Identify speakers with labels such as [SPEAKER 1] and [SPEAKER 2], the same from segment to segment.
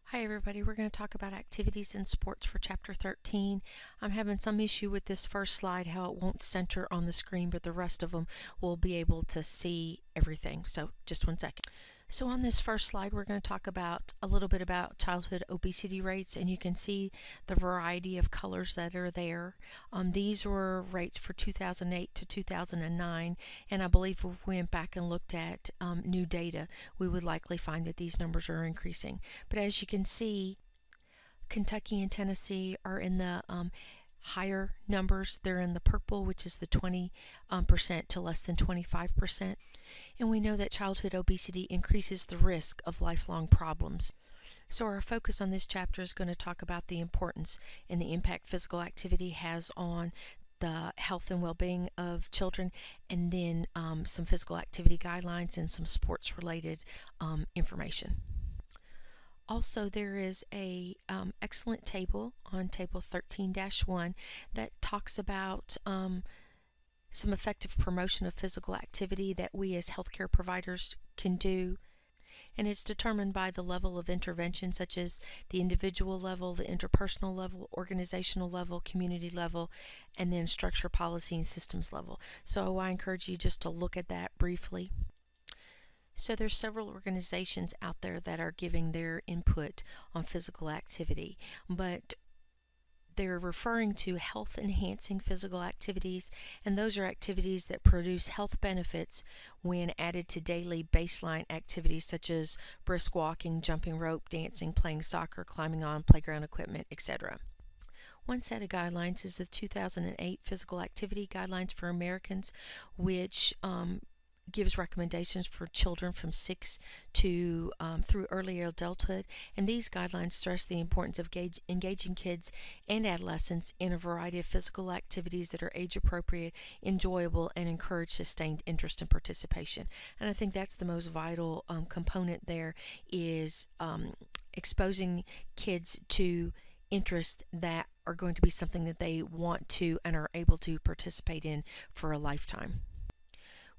[SPEAKER 1] Hi everybody, we're going to talk about activities and sports for Chapter 13. I'm having some issue with this first slide, how it won't center on the screen, but the rest of them will be able to see everything. So just one second. So on this first slide, we're going to talk about a little bit about childhood obesity rates, and you can see the variety of colors that are there. These were rates for 2008 to 2009, and I believe if we went back and looked at new data, we would likely find that these numbers are increasing. But as you can see, Kentucky and Tennessee are in the higher numbers. They're in the purple, which is the 20% to less than 25%. And we know that childhood obesity increases the risk of lifelong problems. So our focus on this chapter is going to talk about the importance and the impact physical activity has on the health and well-being of children, and then some physical activity guidelines and some sports-related information. Also, there is a excellent table on table 13-1 that talks about some effective promotion of physical activity that we as healthcare providers can do, and it's determined by the level of intervention, such as the individual level, the interpersonal level, organizational level, community level, and then structure, policy, and systems level. So I encourage you just to look at that briefly. So there's several organizations out there that are giving their input on physical activity, but they're referring to health enhancing physical activities, and those are activities that produce health benefits when added to daily baseline activities such as brisk walking, jumping rope, dancing, playing soccer, climbing on playground equipment, etc. One set of guidelines is the 2008 Physical Activity Guidelines for Americans, which gives recommendations for children from 6 to through early adulthood, and these guidelines stress the importance of engaging kids and adolescents in a variety of physical activities that are age appropriate, enjoyable, and encourage sustained interest and participation. And I think that's the most vital component there, is exposing kids to interests that are going to be something that they want to and are able to participate in for a lifetime.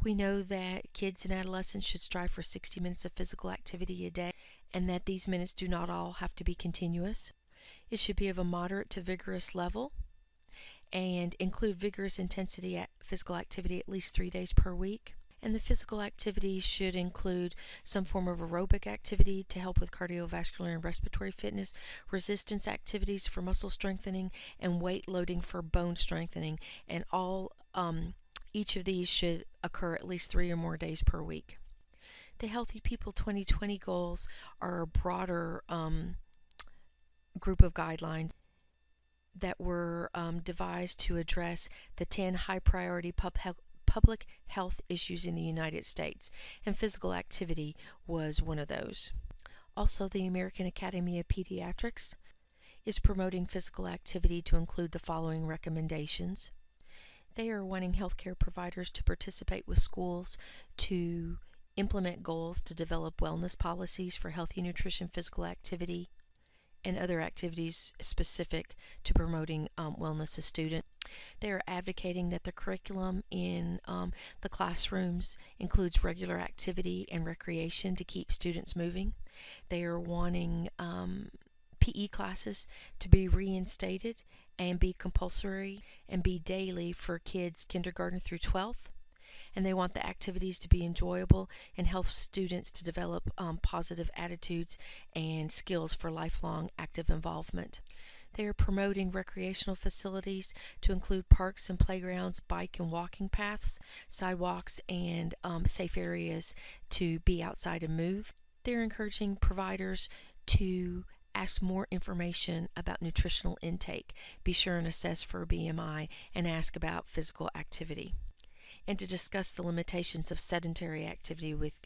[SPEAKER 1] We know that kids and adolescents should strive for 60 minutes of physical activity a day, and that these minutes do not all have to be continuous. It should be of a moderate to vigorous level and include vigorous intensity at physical activity at least 3 days per week. And the physical activity should include some form of aerobic activity to help with cardiovascular and respiratory fitness, resistance activities for muscle strengthening, and weight loading for bone strengthening, and each of these should occur at least 3 or more days per week. The Healthy People 2020 goals are a broader group of guidelines that were devised to address the 10 high priority public health issues in the United States, and physical activity was one of those. Also, the American Academy of Pediatrics is promoting physical activity to include the following recommendations. They are wanting healthcare providers to participate with schools to implement goals to develop wellness policies for healthy nutrition, physical activity, and other activities specific to promoting wellness of students. They are advocating that the curriculum in the classrooms includes regular activity and recreation to keep students moving. They are wanting PE classes to be reinstated and be compulsory and be daily for kids kindergarten through 12th. And they want the activities to be enjoyable and help students to develop positive attitudes and skills for lifelong active involvement. They are promoting recreational facilities to include parks and playgrounds, bike and walking paths, sidewalks, and safe areas to be outside and move. They're encouraging providers to ask more information about nutritional intake, be sure and assess for BMI, and ask about physical activity, and to discuss the limitations of sedentary activity with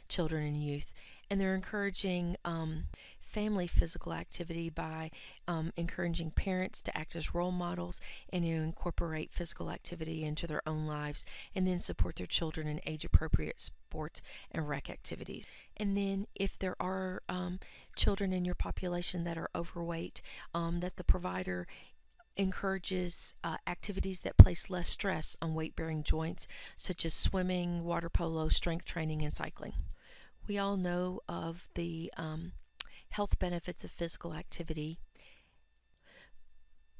[SPEAKER 1] children and youth. And they're encouraging family physical activity by encouraging parents to act as role models and to incorporate physical activity into their own lives, and then support their children in age-appropriate sports and rec activities. And then if there are children in your population that are overweight, that the provider encourages activities that place less stress on weight-bearing joints, such as swimming, water polo, strength training, and cycling. We all know of the health benefits of physical activity,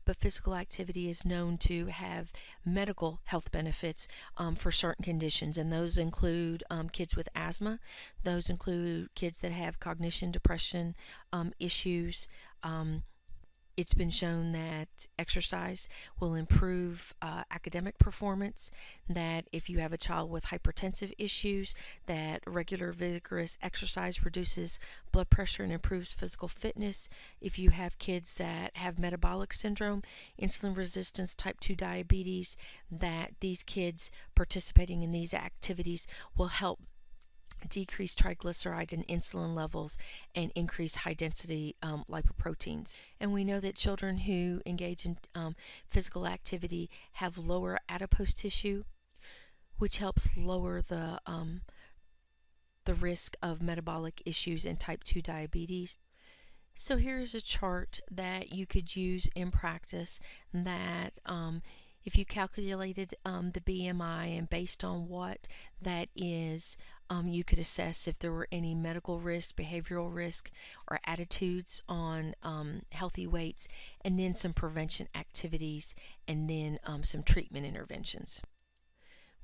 [SPEAKER 1] but physical activity is known to have medical health benefits for certain conditions, and those include kids with asthma, those include kids that have cognition, depression issues. It's been shown that exercise will improve academic performance, that if you have a child with hypertensive issues, that regular vigorous exercise reduces blood pressure and improves physical fitness. If you have kids that have metabolic syndrome, insulin resistance, type 2 diabetes, that these kids participating in these activities will help decrease triglyceride and insulin levels and increase high density lipoproteins. And we know that children who engage in physical activity have lower adipose tissue, which helps lower the risk of metabolic issues and type 2 diabetes. So here's a chart that you could use in practice that if you calculated the BMI and based on what that is, you could assess if there were any medical risk, behavioral risk, or attitudes on healthy weights, and then some prevention activities, and then some treatment interventions.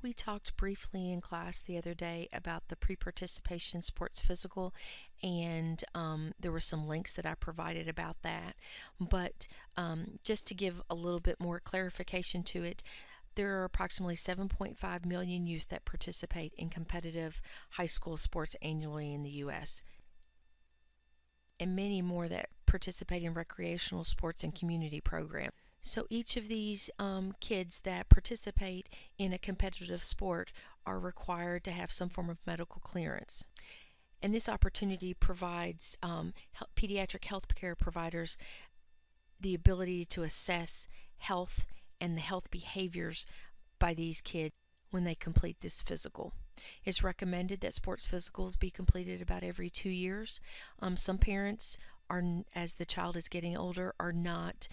[SPEAKER 1] We talked briefly in class the other day about the pre-participation sports physical, and there were some links that I provided about that. But just to give a little bit more clarification to it, there are approximately 7.5 million youth that participate in competitive high school sports annually in the U.S., and many more that participate in recreational sports and community programs. So each of these kids that participate in a competitive sport are required to have some form of medical clearance. And this opportunity provides pediatric health care providers the ability to assess health and the health behaviors by these kids when they complete this physical. It's recommended that sports physicals be completed about every 2 years. Some parents are, as the child is getting older, are not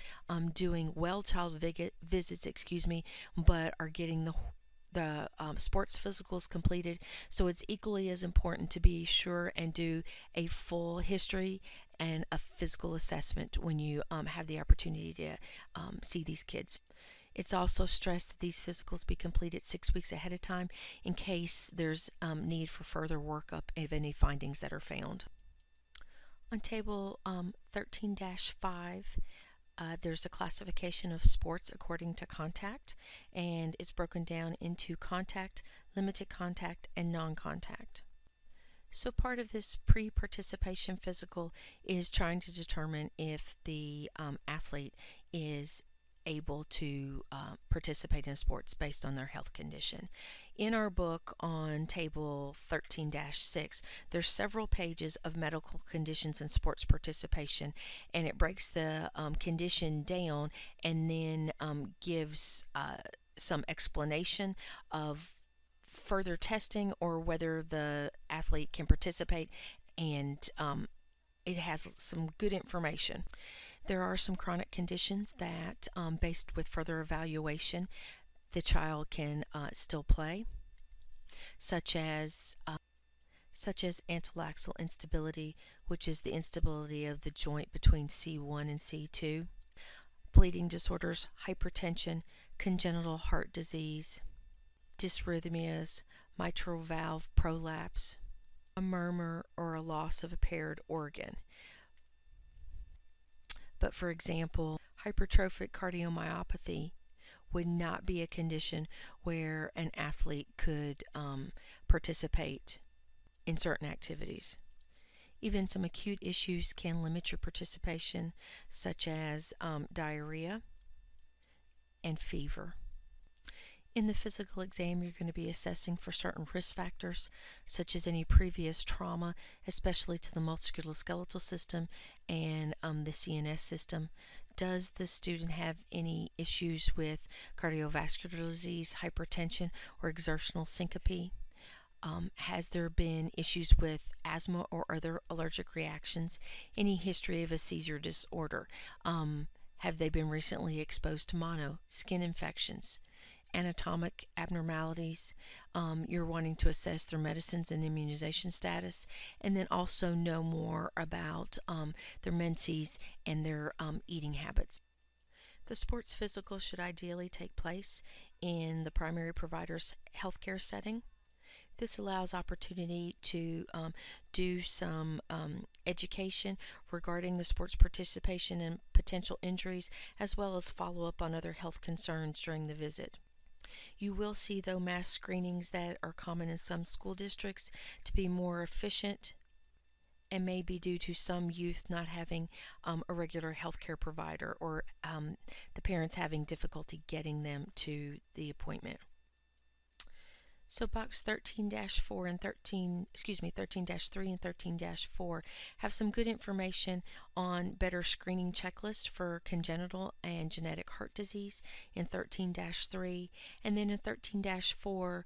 [SPEAKER 1] doing well child visits, but are getting the sports physicals completed. So it's equally as important to be sure and do a full history and a physical assessment when you have the opportunity to see these kids. It's also stressed that these physicals be completed 6 weeks ahead of time in case there's need for further workup of any findings that are found. On table 13-5, there's a classification of sports according to contact, and it's broken down into contact, limited contact, and non-contact. So part of this pre-participation physical is trying to determine if the athlete is able to participate in sports based on their health condition. In our book on table 13-6, there's several pages of medical conditions and sports participation, and it breaks the condition down and then gives some explanation of further testing or whether the athlete can participate, and it has some good information. There are some chronic conditions that, based with further evaluation, the child can still play, such as anteaxillary instability, which is the instability of the joint between C1 and C2, bleeding disorders, hypertension, congenital heart disease, dysrhythmias, mitral valve prolapse, a murmur, or a loss of a paired organ. But for example, hypertrophic cardiomyopathy would not be a condition where an athlete could participate in certain activities. Even some acute issues can limit your participation, such as diarrhea and fever. In the physical exam, you're going to be assessing for certain risk factors, such as any previous trauma, especially to the musculoskeletal system and the CNS system. Does the student have any issues with cardiovascular disease, hypertension, or exertional syncope? Has there been issues with asthma or other allergic reactions? Any history of a seizure disorder? Have they been recently exposed to mono, skin infections? anatomic abnormalities. You're wanting to assess their medicines and immunization status, and then also know more about their menses and their eating habits. The sports physical should ideally take place in the primary provider's healthcare setting. This allows opportunity to do some education regarding the sports participation and potential injuries, as well as follow up on other health concerns during the visit. You will see, though, mass screenings that are common in some school districts to be more efficient and may be due to some youth not having a regular healthcare provider, or the parents having difficulty getting them to the appointment. So box 13-4 and 13-3 and 13-4 have some good information on better screening checklists for congenital and genetic heart disease in 13-3, and then in 13-4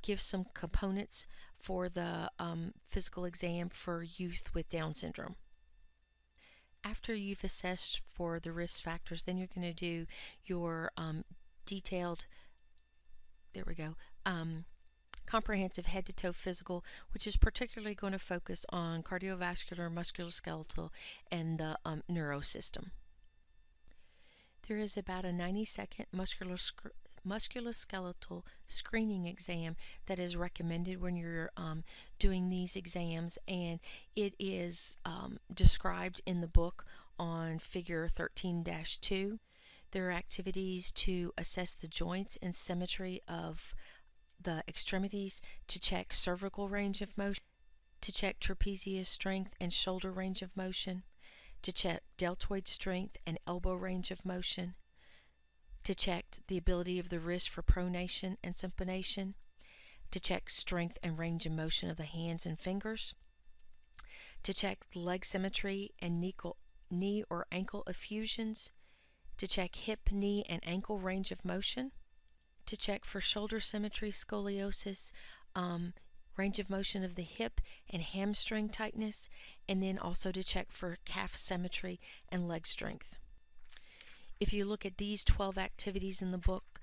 [SPEAKER 1] gives some components for the physical exam for youth with Down syndrome. After you've assessed for the risk factors, then you're going to do your detailed, comprehensive head-to-toe physical, which is particularly going to focus on cardiovascular, musculoskeletal, and the neuro system. There is about a 90-second musculoskeletal screening exam that is recommended when you're doing these exams, and it is described in the book on figure 13-2. There are activities to assess the joints and symmetry of the extremities, to check cervical range of motion, to check trapezius strength and shoulder range of motion, to check deltoid strength and elbow range of motion, to check the ability of the wrist for pronation and supination, to check strength and range of motion of the hands and fingers, to check leg symmetry and knee or ankle effusions, to check hip, knee, and ankle range of motion, to check for shoulder symmetry, scoliosis, range of motion of the hip and hamstring tightness, and then also to check for calf symmetry and leg strength. If you look at these 12 activities in the book,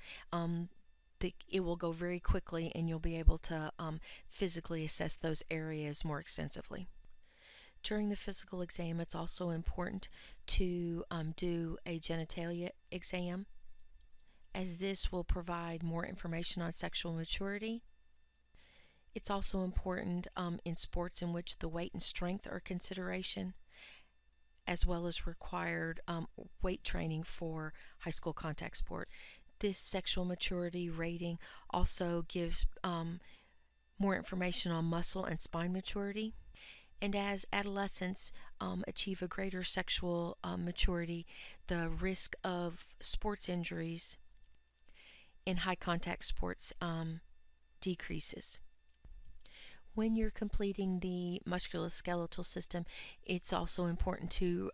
[SPEAKER 1] it will go very quickly, and you'll be able to physically assess those areas more extensively. During the physical exam, it's also important to do a genitalia exam, as this will provide more information on sexual maturity. It's also important in sports in which the weight and strength are a consideration, as well as required weight training for high school contact sport. This sexual maturity rating also gives more information on muscle and spine maturity. And as adolescents achieve a greater sexual maturity, the risk of sports injuries in high contact sports decreases. When you're completing the musculoskeletal system, it's also important to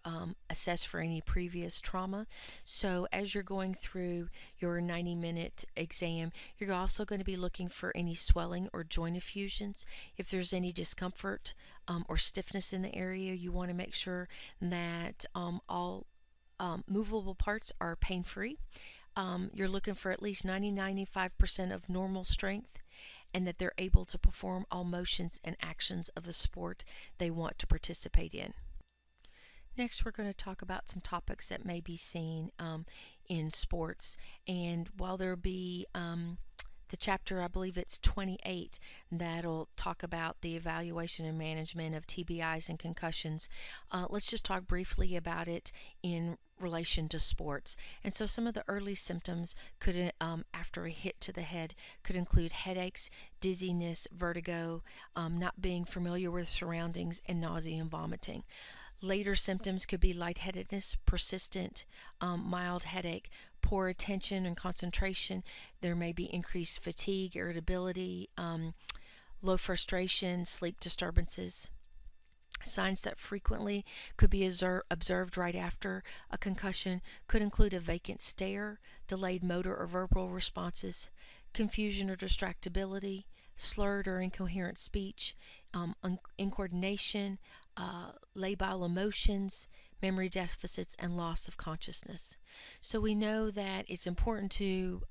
[SPEAKER 1] assess for any previous trauma. So as you're going through your 90-minute exam, you're also going to be looking for any swelling or joint effusions. If there's any discomfort or stiffness in the area, you want to make sure that all movable parts are pain-free. You're looking for at least 90-95% of normal strength, and that they're able to perform all motions and actions of the sport they want to participate in. Next, we're going to talk about some topics that may be seen in sports. And while there'll be the chapter, I believe it's 28, that'll talk about the evaluation and management of TBIs and concussions, let's just talk briefly about it in relation to sports. And so some of the early symptoms could, after a hit to the head, could include headaches, dizziness, vertigo, not being familiar with surroundings, and nausea and vomiting. Later symptoms could be lightheadedness, persistent, mild headache, poor attention and concentration. There may be increased fatigue, irritability, low frustration, sleep disturbances. Signs that frequently could be observed right after a concussion could include a vacant stare, delayed motor or verbal responses, confusion or distractibility, slurred or incoherent speech, incoordination, labile emotions, memory deficits, and loss of consciousness. So we know that it's important to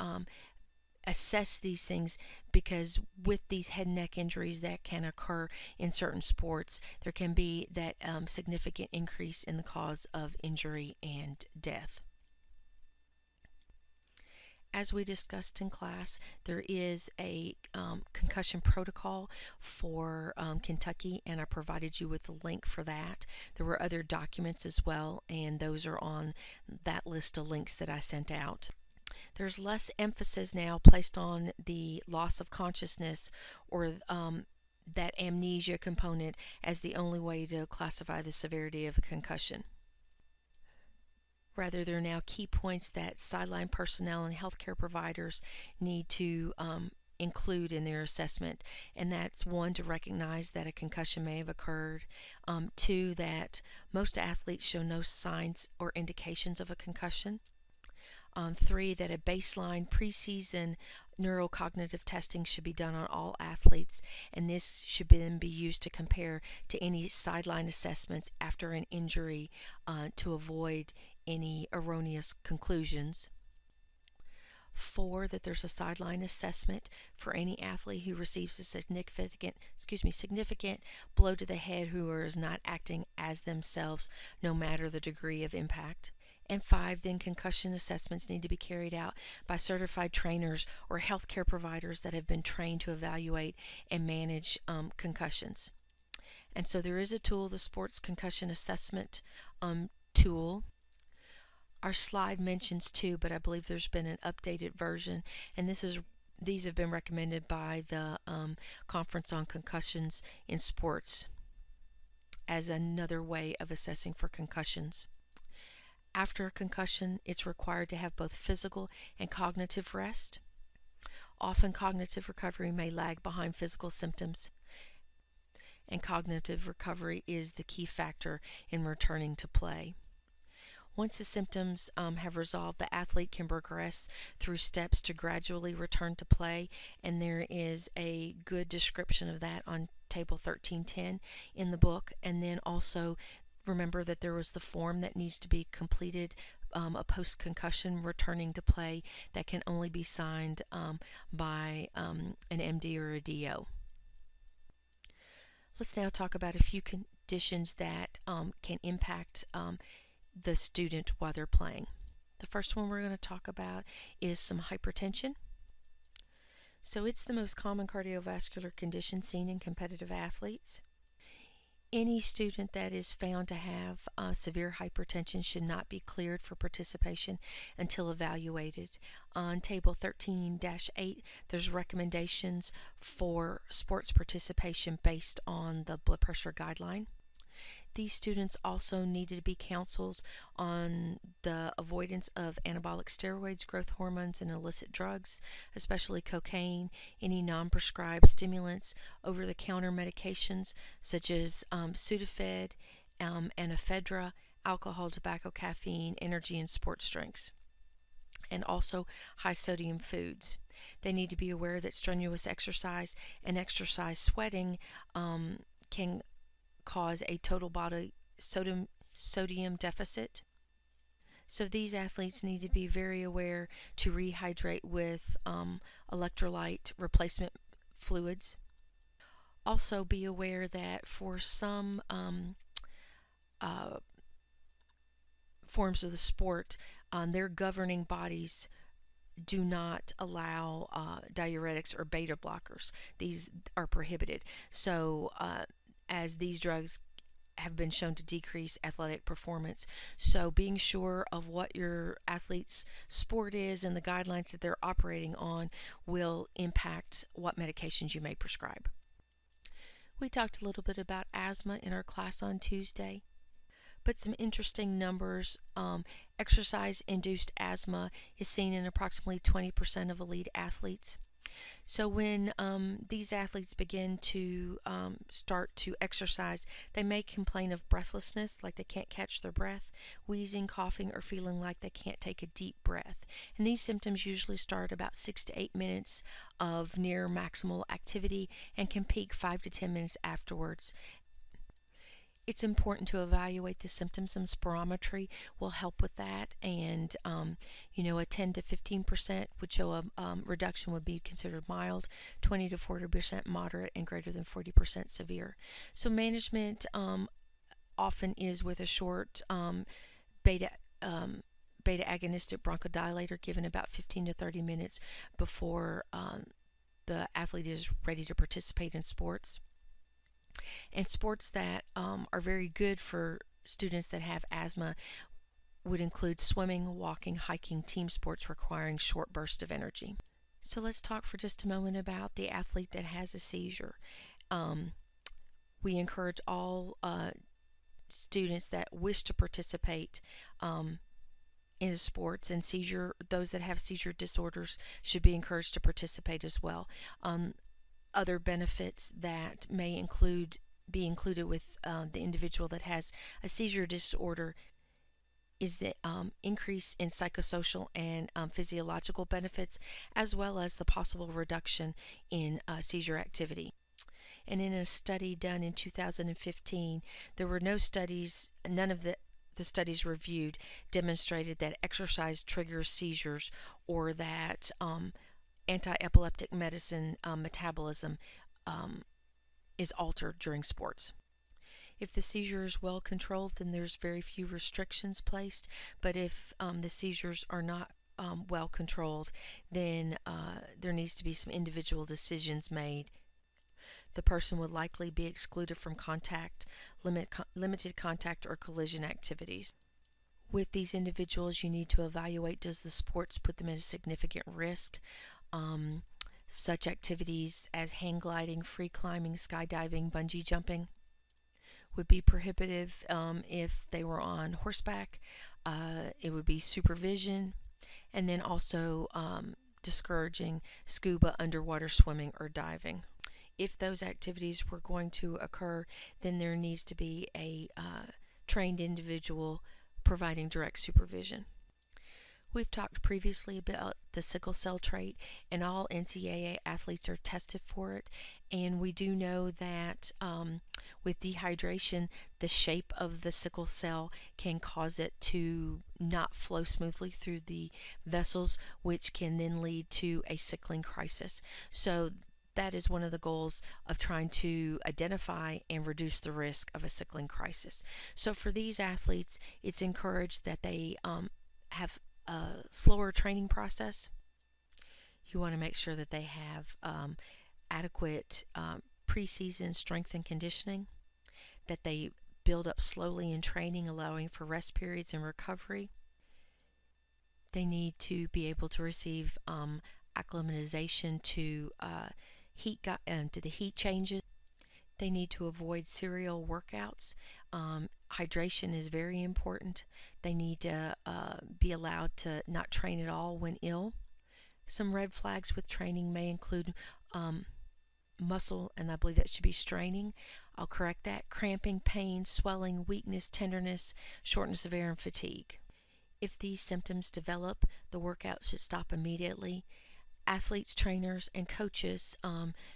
[SPEAKER 1] assess these things, because with these head and neck injuries that can occur in certain sports, there can be that significant increase in the cause of injury and death. As we discussed in class, there is a concussion protocol for Kentucky, and I provided you with the link for that. There were other documents as well, and those are on that list of links that I sent out. There's less emphasis now placed on the loss of consciousness or that amnesia component as the only way to classify the severity of a concussion. Rather, there are now key points that sideline personnel and healthcare providers need to include in their assessment, and that's one, to recognize that a concussion may have occurred, two, that most athletes show no signs or indications of a concussion, three, that a baseline preseason neurocognitive testing should be done on all athletes, and this should then be used to compare to any sideline assessments after an injury to avoid any erroneous conclusions. Four, that there's a sideline assessment for any athlete who receives a significant blow to the head who is not acting as themselves, no matter the degree of impact. And five, then concussion assessments need to be carried out by certified trainers or healthcare providers that have been trained to evaluate and manage concussions. And so there is a tool, the Sports Concussion Assessment tool. Our slide mentions two, but I believe there's been an updated version, and these have been recommended by the Conference on Concussions in Sports as another way of assessing for concussions. After a concussion, it's required to have both physical and cognitive rest. Often cognitive recovery may lag behind physical symptoms, and cognitive recovery is the key factor in returning to play. Once the symptoms have resolved, the athlete can progress through steps to gradually return to play, and there is a good description of that on table 1310 in the book. And then also remember that there was the form that needs to be completed, a post-concussion returning to play, that can only be signed by an MD or a DO. Let's now talk about a few conditions that can impact the student while they're playing. The first one we're going to talk about is some hypertension. So it's the most common cardiovascular condition seen in competitive athletes. Any student that is found to have severe hypertension should not be cleared for participation until evaluated. On table 13-8, there's recommendations for sports participation based on the blood pressure guideline. These students also needed to be counseled on the avoidance of anabolic steroids, growth hormones, and illicit drugs, especially cocaine, any non-prescribed stimulants, over-the-counter medications such as Sudafed and ephedra, alcohol, tobacco, caffeine, energy, and sports drinks, and also high-sodium foods. They need to be aware that strenuous exercise and exercise sweating can cause a total body sodium deficit. So these athletes need to be very aware to rehydrate with electrolyte replacement fluids. Also be aware that for some forms of the sport, their governing bodies do not allow diuretics or beta blockers. These are prohibited. So as these drugs have been shown to decrease athletic performance. So being sure of what your athlete's sport is and the guidelines that they're operating on will impact what medications you may prescribe. We talked a little bit about asthma in our class on Tuesday, but some interesting numbers. Exercise-induced asthma is seen in approximately 20% of elite athletes. So when these athletes begin to start to exercise, they may complain of breathlessness, like they can't catch their breath, wheezing, coughing, or feeling like they can't take a deep breath. And these symptoms usually start about 6 to 8 minutes of near maximal activity and can peak 5 to 10 minutes afterwards. It's important to evaluate the symptoms, and spirometry will help with that. And a 10 to 15% would show a reduction would be considered mild, 20 to 40% moderate, and greater than 40% severe. So management often is with a short beta beta agonistic bronchodilator given about 15 to 30 minutes before the athlete is ready to participate in sports. And sports that are very good for students that have asthma would include swimming, walking, hiking, team sports requiring short bursts of energy. So let's talk for just a moment about the athlete that has a seizure. We encourage all students that wish to participate in sports and those that have seizure disorders should be encouraged to participate as well. Other benefits that may be included with the individual that has a seizure disorder is the increase in psychosocial and physiological benefits, as well as the possible reduction in seizure activity. And in a study done in 2015, there were none of the studies reviewed demonstrated that exercise triggers seizures or that anti-epileptic medicine metabolism is altered during sports. If the seizure is well controlled, then there's very few restrictions placed, but if the seizures are not well controlled, then there needs to be some individual decisions made. The person would likely be excluded from limited contact or collision activities. With these individuals, you need to evaluate, does the sports put them at a significant risk? Such activities as hang gliding, free climbing, skydiving, bungee jumping would be prohibitive if they were on horseback. It would be supervision, and then also discouraging scuba, underwater swimming, or diving. If those activities were going to occur, then there needs to be a trained individual providing direct supervision. We've talked previously about the sickle cell trait, and all NCAA athletes are tested for it. And we do know that with dehydration, the shape of the sickle cell can cause it to not flow smoothly through the vessels, which can then lead to a sickling crisis. So that is one of the goals of trying to identify and reduce the risk of a sickling crisis. So for these athletes, it's encouraged that they have a slower training process. You want to make sure that they have adequate preseason strength and conditioning, that they build up slowly in training, allowing for rest periods and recovery. They need to be able to receive acclimatization to the heat changes. They need to avoid serial workouts. Hydration is very important. They need to be allowed to not train at all when ill. Some red flags with training may include muscle, and I believe that should be straining. I'll correct that. Cramping, pain, swelling, weakness, tenderness, shortness of air, and fatigue. If these symptoms develop, the workout should stop immediately. Athletes, trainers, and coaches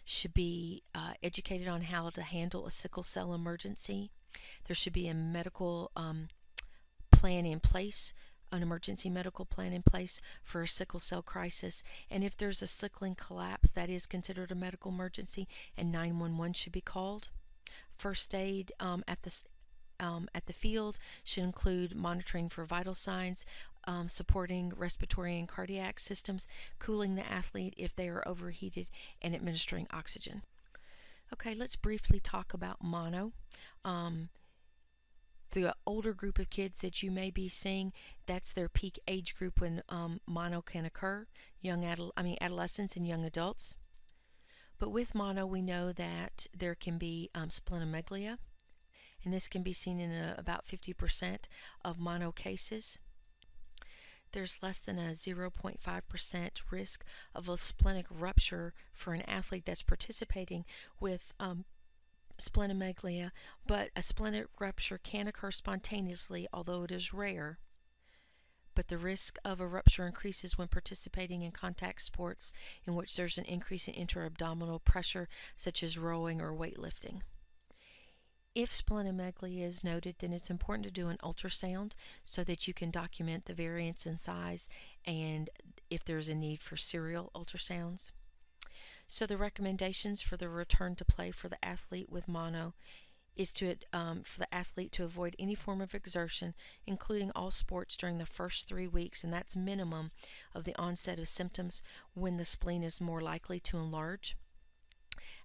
[SPEAKER 1] should be educated on how to handle a sickle cell emergency. There should be a medical plan in place, an emergency medical plan in place for a sickle cell crisis. And if there's a sickling collapse, that is considered a medical emergency, and 911 should be called. First aid at the field should include monitoring for vital signs, supporting respiratory and cardiac systems, cooling the athlete if they are overheated, and administering oxygen. Okay, let's briefly talk about mono. The older group of kids that you may be seeing, that's their peak age group when mono can occur, adolescents and young adults. But with mono, we know that there can be splenomegalia, and this can be seen in about 50% of mono cases. There's less than a 0.5% risk of a splenic rupture for an athlete that's participating with splenomegalia, but a splenic rupture can occur spontaneously, although it is rare. But the risk of a rupture increases when participating in contact sports in which there's an increase in intra-abdominal pressure, such as rowing or weightlifting. If splenomegaly is noted, then it's important to do an ultrasound so that you can document the variance in size and if there's a need for serial ultrasounds. So the recommendations for the return to play for the athlete with mono is for the athlete to avoid any form of exertion, including all sports during the first 3 weeks, and that's minimum of the onset of symptoms when the spleen is more likely to enlarge.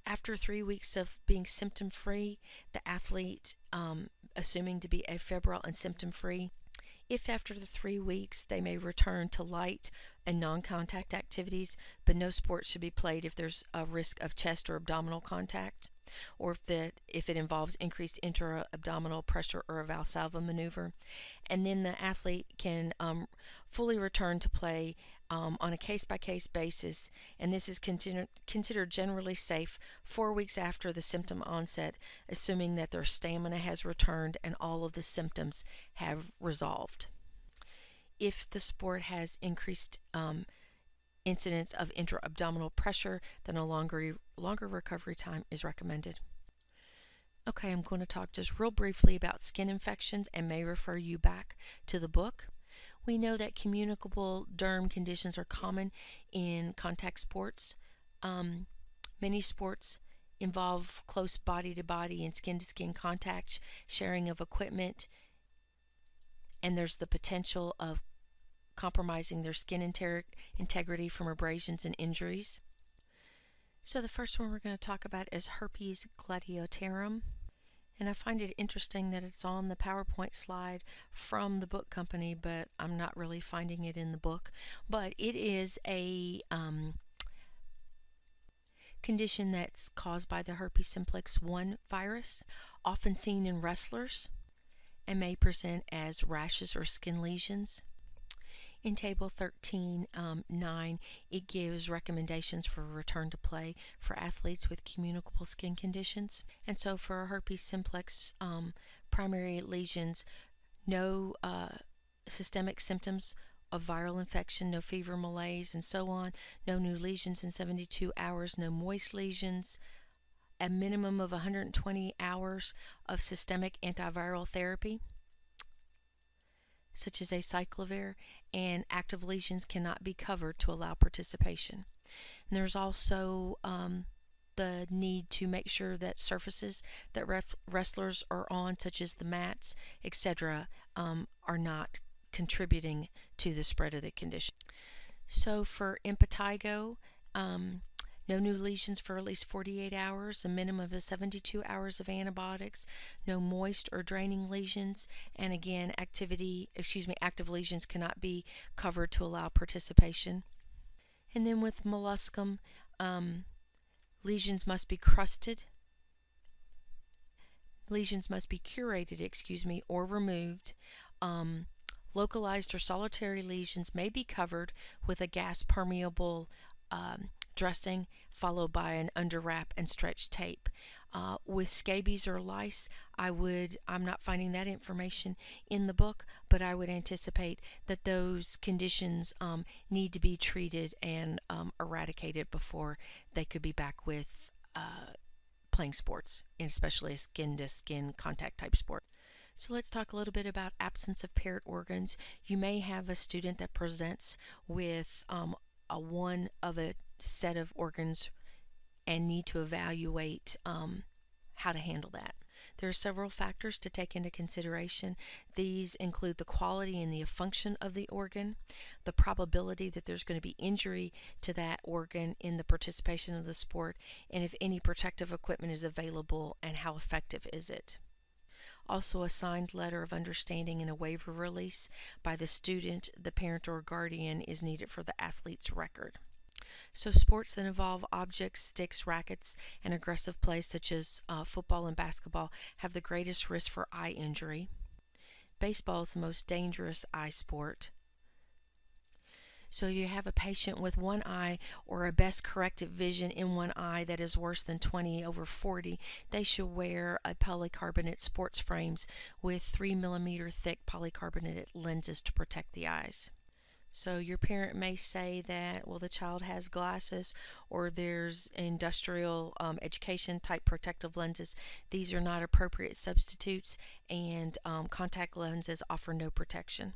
[SPEAKER 1] After 3 weeks of being symptom-free, the athlete, assuming to be afebrile and symptom-free, if after the 3 weeks they may return to light and non-contact activities, but no sport should be played if there's a risk of chest or abdominal contact, or if it involves increased intra-abdominal pressure or a Valsalva maneuver. And then the athlete can fully return to play on a case-by-case basis, and this is considered generally safe 4 weeks after the symptom onset, assuming that their stamina has returned and all of the symptoms have resolved. If the sport has increased incidence of intra-abdominal pressure, then a longer recovery time is recommended. Okay, I'm going to talk just real briefly about skin infections and may refer you back to the book. We know that communicable derm conditions are common in contact sports. Many sports involve close body-to-body and skin-to-skin contact, sharing of equipment, and there's the potential of compromising their skin integrity from abrasions and injuries. So the first one we're going to talk about is herpes gladiatorum. And I find it interesting that it's on the PowerPoint slide from the book company, but I'm not really finding it in the book. But it is a condition that's caused by the herpes simplex 1 virus, often seen in wrestlers, and may present as rashes or skin lesions. In Table 13.9, it gives recommendations for return to play for athletes with communicable skin conditions. And so for herpes simplex primary lesions, no systemic symptoms of viral infection, no fever, malaise, and so on, no new lesions in 72 hours, no moist lesions, a minimum of 120 hours of systemic antiviral therapy, such as acyclovir, and active lesions cannot be covered to allow participation. And there's also the need to make sure that surfaces that wrestlers are on, such as the mats, etc., are not contributing to the spread of the condition. So for impetigo, no new lesions for at least 48 hours, a minimum of 72 hours of antibiotics, no moist or draining lesions, and again, active lesions cannot be covered to allow participation. And then with molluscum, lesions must be curated, or removed. Localized or solitary lesions may be covered with a gas-permeable dressing followed by an underwrap and stretch tape. With scabies or lice, I'm not finding that information in the book, but I would anticipate that those conditions need to be treated and eradicated before they could be back with playing sports, and especially a skin-to-skin contact type sport. So let's talk a little bit about absence of paired organs. You may have a student that presents with one of a set of organs and need to evaluate how to handle that. There are several factors to take into consideration. These include the quality and the function of the organ, the probability that there's going to be injury to that organ in the participation of the sport, and if any protective equipment is available and how effective is it. Also, a signed letter of understanding and a waiver release by the student, the parent, or guardian is needed for the athlete's record. So sports that involve objects, sticks, rackets, and aggressive play such as football and basketball have the greatest risk for eye injury. Baseball is the most dangerous eye sport. So you have a patient with one eye or a best corrected vision in one eye that is worse than 20/40, they should wear a polycarbonate sports frames with 3 mm thick polycarbonate lenses to protect the eyes. So your parent may say that, well, the child has glasses or there's industrial education type protective lenses. These are not appropriate substitutes, and contact lenses offer no protection.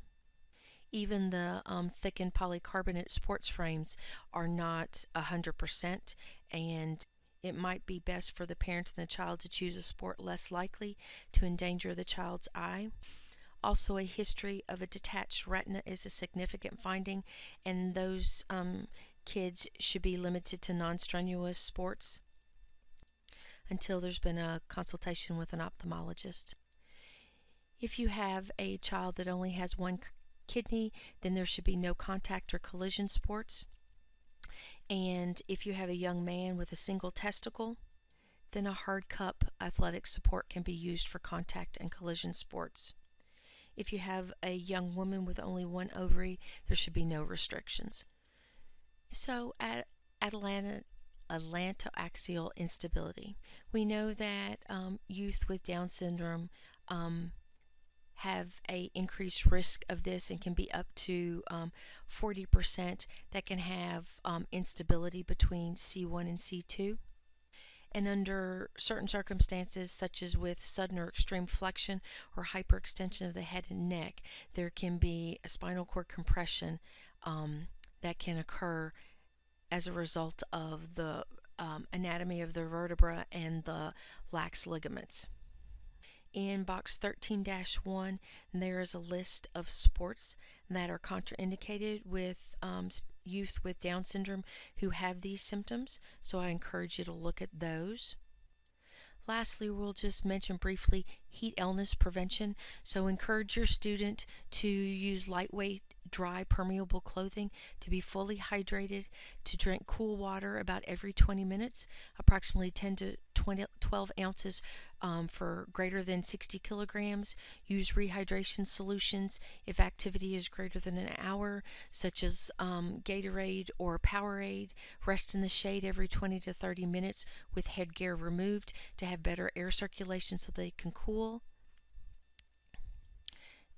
[SPEAKER 1] Even the thickened polycarbonate sports frames are not 100%, and it might be best for the parent and the child to choose a sport less likely to endanger the child's eye. Also, a history of a detached retina is a significant finding, and those kids should be limited to non strenuous sports until there's been a consultation with an ophthalmologist. If you have a child that only has one kidney, then there should be no contact or collision sports. And if you have a young man with a single testicle, then a hard cup athletic support can be used for contact and collision sports. If you have a young woman with only one ovary, there should be no restrictions. So, at atlantoaxial instability, we know that youth with Down syndrome have a increased risk of this and can be up to 40% that can have instability between C1 and C2. And under certain circumstances, such as with sudden or extreme flexion or hyperextension of the head and neck, there can be a spinal cord compression that can occur as a result of the anatomy of the vertebra and the lax ligaments. In box 13-1, there is a list of sports that are contraindicated with youth with Down syndrome who have these symptoms, so I encourage you to look at those. Lastly, we'll just mention briefly heat illness prevention. So encourage your student to use lightweight, dry, permeable clothing, to be fully hydrated, to drink cool water about every 20 minutes, approximately 10 to 12 ounces for greater than 60 kilograms. Use rehydration solutions if activity is greater than an hour, such as Gatorade or Powerade. Rest in the shade every 20 to 30 minutes with headgear removed to have better air circulation so they can cool.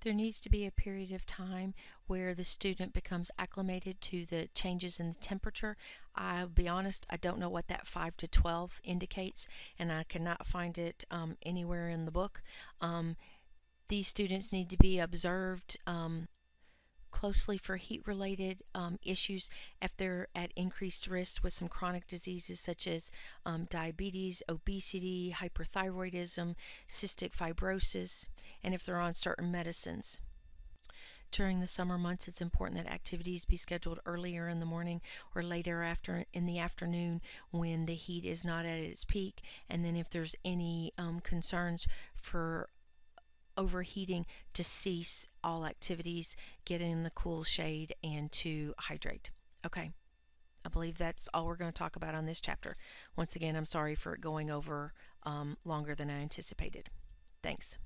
[SPEAKER 1] There needs to be a period of time where the student becomes acclimated to the changes in the temperature. I'll be honest, I don't know what that 5 to 12 indicates, and I cannot find it anywhere in the book. These students need to be observed closely for heat-related issues if they're at increased risk with some chronic diseases such as diabetes, obesity, hyperthyroidism, cystic fibrosis, and if they're on certain medicines. During the summer months, it's important that activities be scheduled earlier in the morning or later in the afternoon when the heat is not at its peak. And then if there's any concerns for overheating, to cease all activities, get in the cool shade, and to hydrate. Okay, I believe that's all we're going to talk about on this chapter. Once again, I'm sorry for it going over longer than I anticipated. Thanks.